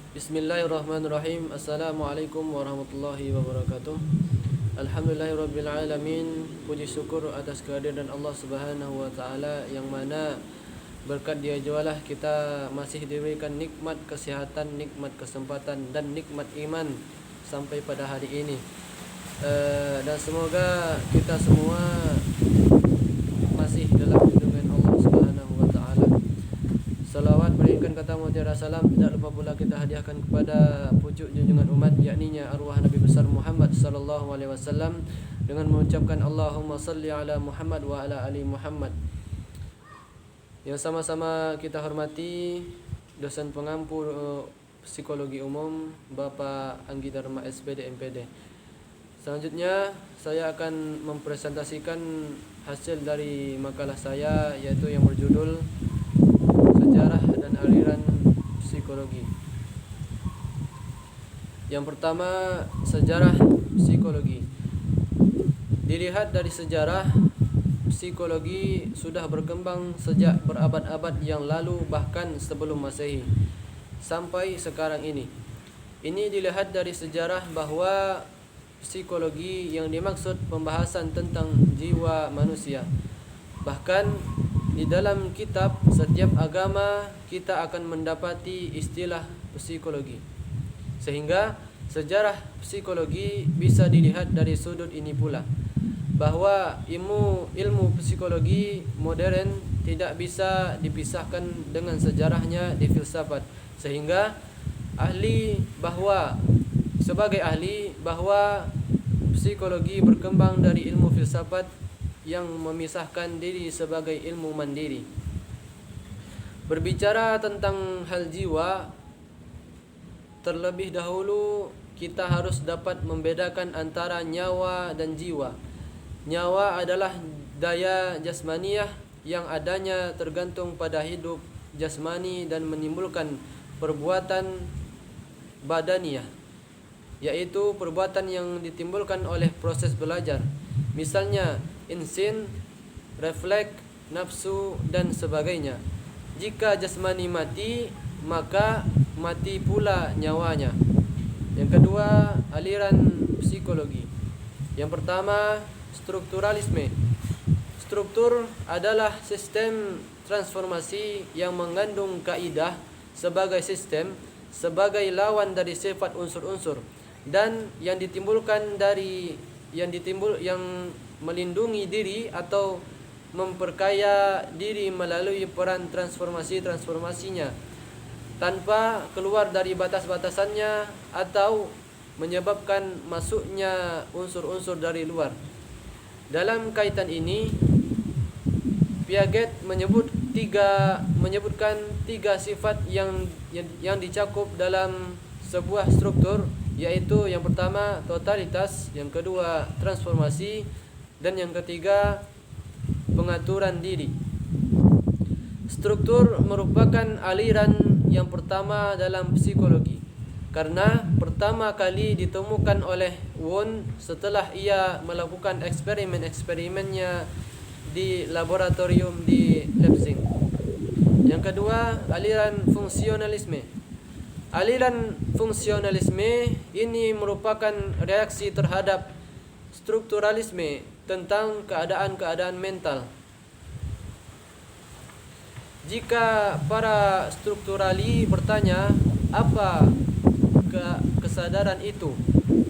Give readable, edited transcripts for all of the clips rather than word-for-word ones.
Bismillahirrahmanirrahim. Assalamualaikum warahmatullahi wabarakatuh. Alhamdulillahirabbil alamin. Puji syukur atas kehadiran Allah Subhanahu wa taala yang mana berkat Dia jualah kita masih diberikan nikmat kesehatan, nikmat kesempatan dan nikmat iman sampai pada hari ini. Dan semoga kita semua masih dalam lindungan Allah Subhanahu wa taala. Salawat berikan kata mutiara salam tidak lupa pula kita hadiahkan kepada pucuk junjungan umat yakninya arwah Nabi besar Muhammad sallallahu alaihi wasallam dengan mengucapkan Allahumma salli ala Muhammad wa ala ali Muhammad. Yang sama-sama kita hormati dosen pengampu psikologi umum Bapak Anggi Dharma SPD MPD. Selanjutnya saya akan mempresentasikan hasil dari makalah saya yaitu yang berjudul Sejarah dan Aliran Psikologi. Yang pertama, sejarah psikologi. Dilihat dari sejarah, psikologi sudah berkembang sejak berabad-abad yang lalu bahkan sebelum Masehi sampai sekarang ini. Ini dilihat dari sejarah bahwa psikologi yang dimaksud pembahasan tentang jiwa manusia. Bahkan di dalam kitab setiap agama kita akan mendapati istilah psikologi. Sehingga sejarah psikologi bisa dilihat dari sudut ini pula, bahwa ilmu psikologi modern tidak bisa dipisahkan dengan sejarahnya di filsafat. Sehingga sebagai ahli bahwa psikologi berkembang dari ilmu filsafat yang memisahkan diri sebagai ilmu mandiri. Berbicara tentang hal jiwa, terlebih dahulu kita harus dapat membedakan antara nyawa dan jiwa. Nyawa adalah daya jasmaniyah yang adanya tergantung pada hidup jasmani dan menimbulkan perbuatan badaniyah, yaitu perbuatan yang ditimbulkan oleh proses belajar. Misalnya insin, refleks, nafsu, dan sebagainya. Jika jasmani mati, maka mati pula nyawanya. Yang kedua, aliran psikologi. Yang pertama, strukturalisme. Struktur adalah sistem transformasi yang mengandung kaidah sebagai sistem, sebagai lawan dari sifat unsur-unsur, dan yang melindungi diri atau memperkaya diri melalui peran transformasinya tanpa keluar dari batas-batasannya atau menyebabkan masuknya unsur-unsur dari luar. Dalam kaitan ini, Piaget menyebutkan tiga sifat yang dicakup dalam sebuah struktur, yaitu yang pertama totalitas, yang kedua transformasi, dan yang ketiga pengaturan diri. Struktur merupakan aliran yang pertama dalam psikologi karena pertama kali ditemukan oleh Wundt setelah ia melakukan eksperimennya di laboratorium di Leipzig. Yang kedua, aliran fungsionalisme. Aliran fungsionalisme ini merupakan reaksi terhadap strukturalisme tentang keadaan-keadaan mental. Jika para strukturali bertanya, apa kesadaran itu?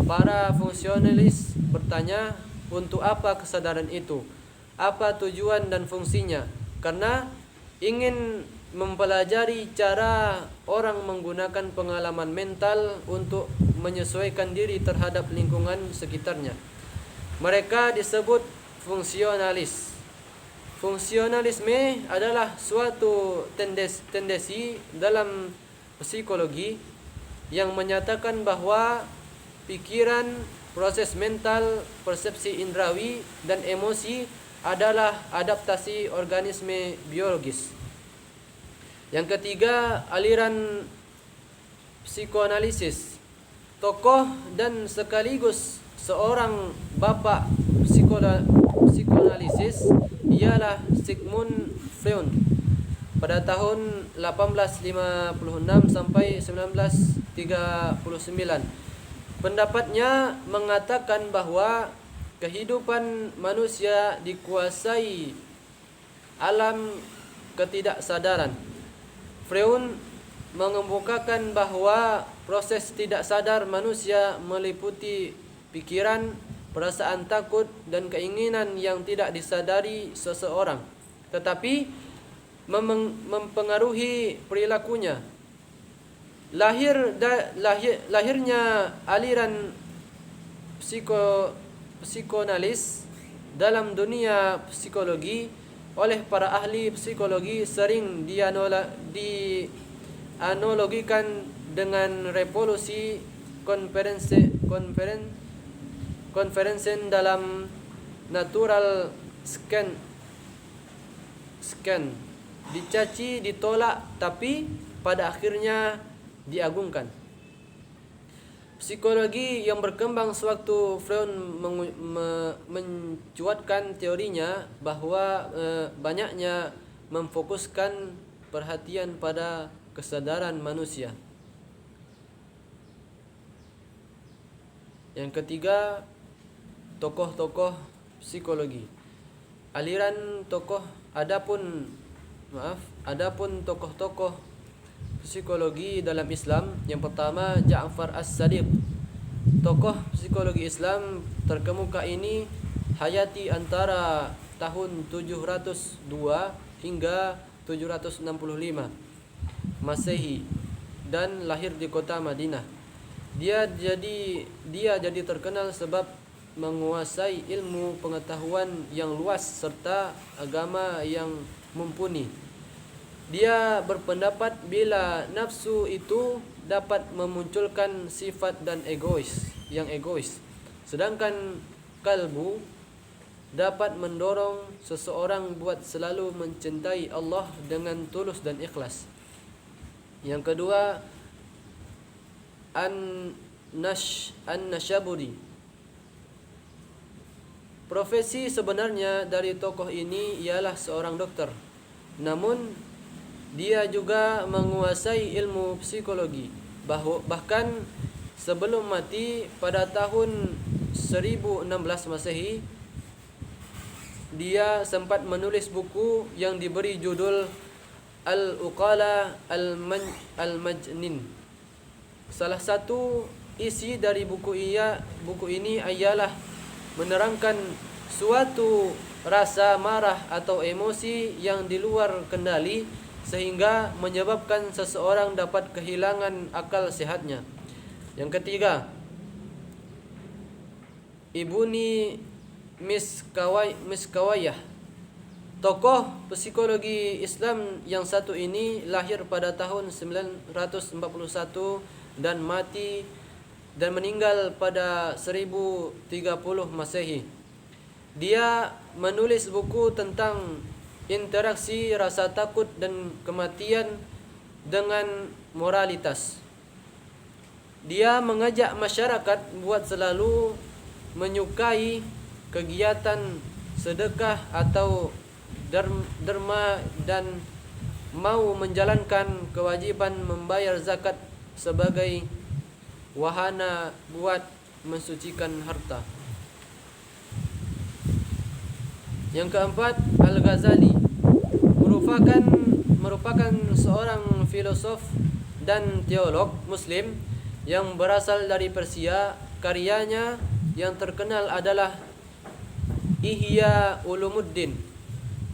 Para fungsionalis bertanya, untuk apa kesadaran itu? Apa tujuan dan fungsinya? Karena ingin mempelajari cara orang menggunakan pengalaman mental untuk menyesuaikan diri terhadap lingkungan sekitarnya. Mereka disebut fungsionalis. Fungsionalisme adalah suatu tendensi dalam psikologi yang menyatakan bahwa pikiran, proses mental, persepsi indrawi, dan emosi adalah adaptasi organisme biologis. Yang ketiga, aliran psikoanalisis. Tokoh dan sekaligus seorang bapak psikoanalisis ialah Sigmund Freud. pada tahun 1856 sampai 1939. Pendapatnya mengatakan bahwa kehidupan manusia dikuasai alam ketidaksadaran. Freud mengemukakan bahwa proses tidak sadar manusia meliputi pikiran, perasaan takut, dan keinginan yang tidak disadari seseorang, tetapi mempengaruhi perilakunya. Lahirnya aliran psikoanalis dalam dunia psikologi oleh para ahli psikologi sering dianalogikan dengan revolusi konferensi dalam natural scan dicaci, ditolak, tapi pada akhirnya diagungkan. Psikologi yang berkembang sewaktu Freud mencuatkan teorinya bahwa banyaknya memfokuskan perhatian pada kesadaran manusia. Yang ketiga, tokoh-tokoh psikologi. Adapun tokoh-tokoh psikologi dalam Islam, yang pertama Ja'far As-Sadiq. Tokoh psikologi Islam terkemuka ini hayati antara tahun 702 hingga 765 Masehi dan lahir di kota Madinah. Dia jadi terkenal sebab menguasai ilmu pengetahuan yang luas serta agama yang mumpuni. Dia berpendapat bila nafsu itu dapat memunculkan sifat dan egois, sedangkan kalbu dapat mendorong seseorang buat selalu mencintai Allah dengan tulus dan ikhlas. Yang kedua, An-Nashaburi. Profesi sebenarnya dari tokoh ini ialah seorang dokter, namun dia juga menguasai ilmu psikologi. Bahkan sebelum mati pada tahun 1016 Masehi, dia sempat menulis buku yang diberi judul Al-Uqala Al-Majnin. Salah satu isi dari buku ini ialah menerangkan suatu rasa marah atau emosi yang di luar kendali sehingga menyebabkan seseorang dapat kehilangan akal sehatnya. Yang ketiga, Ibuni Miskawayah. Tokoh psikologi Islam yang satu ini lahir pada tahun 941 dan meninggal pada 1030 Masehi. Dia menulis buku tentang interaksi rasa takut dan kematian dengan moralitas. Dia mengajak masyarakat buat selalu menyukai kegiatan sedekah atau derma dan mau menjalankan kewajiban membayar zakat sebagai wahana buat mensucikan harta. Yang keempat, Al-Ghazali merupakan seorang filosof dan teolog Muslim yang berasal dari Persia. Karyanya yang terkenal adalah Ihya Ulumuddin,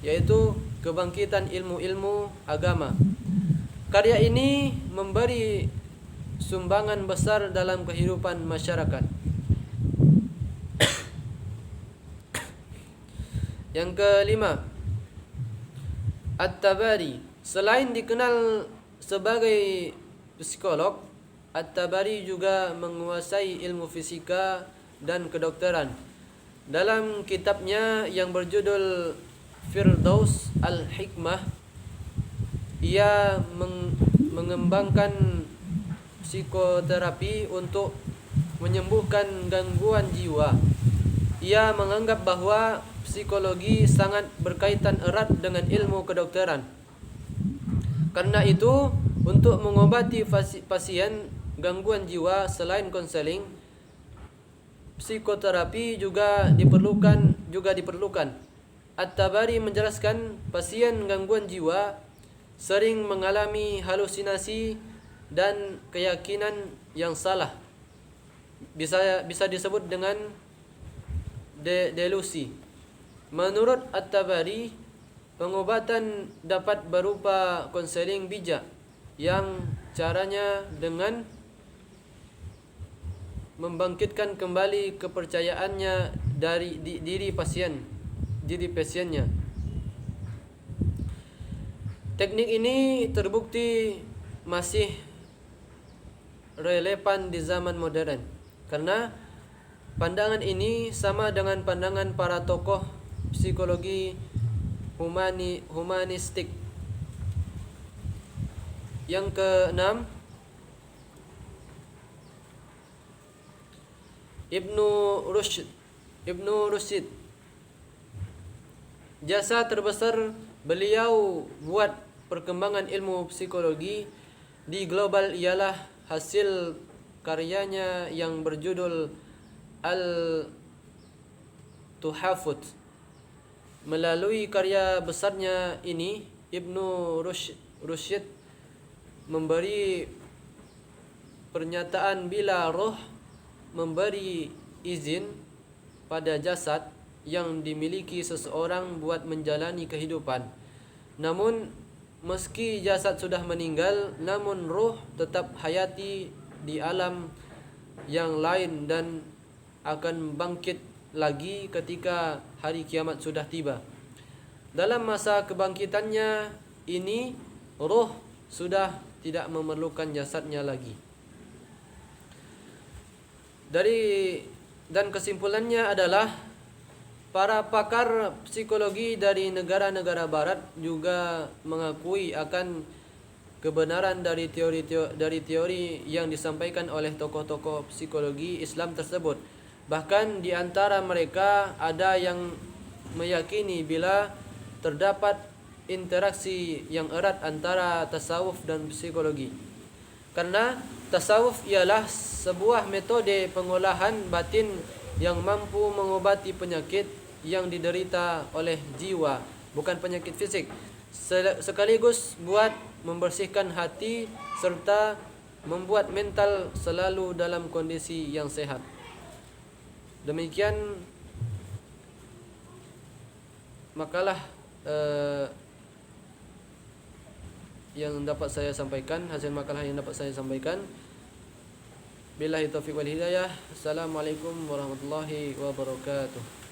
yaitu kebangkitan ilmu-ilmu agama. Karya ini memberi sumbangan besar dalam kehidupan masyarakat. Yang kelima, At-Tabari. Selain dikenal sebagai psikolog, At-Tabari juga menguasai ilmu fisika dan kedokteran. Dalam kitabnya yang berjudul Firdaus Al-Hikmah, ia mengembangkan psikoterapi untuk menyembuhkan gangguan jiwa. Ia menganggap bahwa psikologi sangat berkaitan erat dengan ilmu kedokteran. Karena itu untuk mengobati pasien gangguan jiwa selain konseling, psikoterapi juga diperlukan. At-Tabari menjelaskan pasien gangguan jiwa sering mengalami halusinasi dan keyakinan yang salah. Bisa disebut dengan delusi. Menurut At-Tabari, pengobatan dapat berupa konseling bijak yang caranya dengan membangkitkan kembali kepercayaannya dari diri pasiennya. Teknik ini terbukti masih relevan di zaman modern karena pandangan ini sama dengan pandangan para tokoh psikologi humanistik. Yang keenam, Ibnu Rushd. Jasa terbesar beliau buat perkembangan ilmu psikologi di global ialah hasil karyanya yang berjudul Al-Tuhafut. Melalui karya besarnya ini, Ibnu Rushd memberi pernyataan bila roh memberi izin pada jasad yang dimiliki seseorang buat menjalani kehidupan. Namun meski jasad sudah meninggal, namun roh tetap hayati di alam yang lain dan akan bangkit lagi ketika hari kiamat sudah tiba. Dalam masa kebangkitannya ini, roh sudah tidak memerlukan jasadnya lagi. Dan kesimpulannya adalah para pakar psikologi dari negara-negara barat juga mengakui akan kebenaran dari teori yang disampaikan oleh tokoh-tokoh psikologi Islam tersebut. Bahkan di antara mereka ada yang meyakini bila terdapat interaksi yang erat antara tasawuf dan psikologi. Karena tasawuf ialah sebuah metode pengolahan batin yang mampu mengobati penyakit yang diderita oleh jiwa, bukan penyakit fisik, sekaligus buat membersihkan hati serta membuat mental selalu dalam kondisi yang sehat. Demikian makalah yang dapat saya sampaikan, hasil makalah yang dapat saya sampaikan. Billahi taufiq wal hidayah. Assalamualaikum warahmatullahi wabarakatuh.